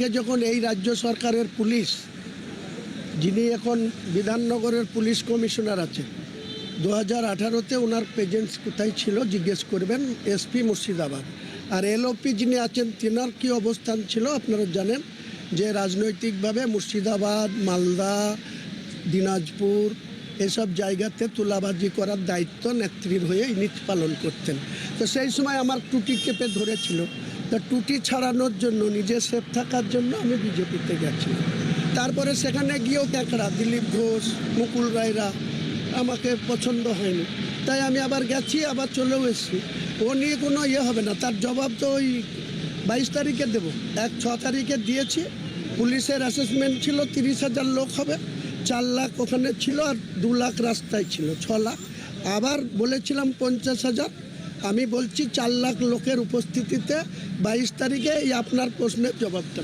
আমাকে যখন এই রাজ্য সরকারের পুলিশ, যিনি এখন বিধাননগরের পুলিশ কমিশনার আছেন, 2018-তে ওনার প্রেজেন্স কোথায় ছিল জিজ্ঞেস করবেন, এসপি মুর্শিদাবাদ। আর এলওপি যিনি আছেন তিনার কী অবস্থান ছিল আপনারা জানেন, যে রাজনৈতিকভাবে মুর্শিদাবাদ, মালদা, দিনাজপুর এসব জায়গাতে তুলাবাজি করার দায়িত্ব নেত্রীর হয়ে ইনি পালন করতেন। তো সেই সময় আমার টুটি চেপে ধরেছিল। তা টুটি ছাড়ানোর জন্য, নিজে সেফ থাকার জন্য আমি বিজেপিতে গেছিলাম। তারপরে সেখানে গিয়েও ক্যাঁকড়া, দিলীপ ঘোষ, মুকুল রায়রা আমাকে পছন্দ হয়নি, তাই আমি আবার গেছি, আবার চলেও এসেছি। ও নিয়ে কোনো হবে না, তার জবাব তো ওই 22 তারিখে দেবো। 6 তারিখে দিয়েছি। পুলিশের অ্যাসেসমেন্ট ছিল 30,000 লোক হবে, 4 লাখ ওখানে ছিল, আর 2 লাখ রাস্তায় ছিল, 6 লাখ। আবার বলেছিলাম 50,000, আমি বলছি 4 লাখ লোকের উপস্থিতিতে 22 তারিখে এই আপনার প্রশ্নের জবাবটা।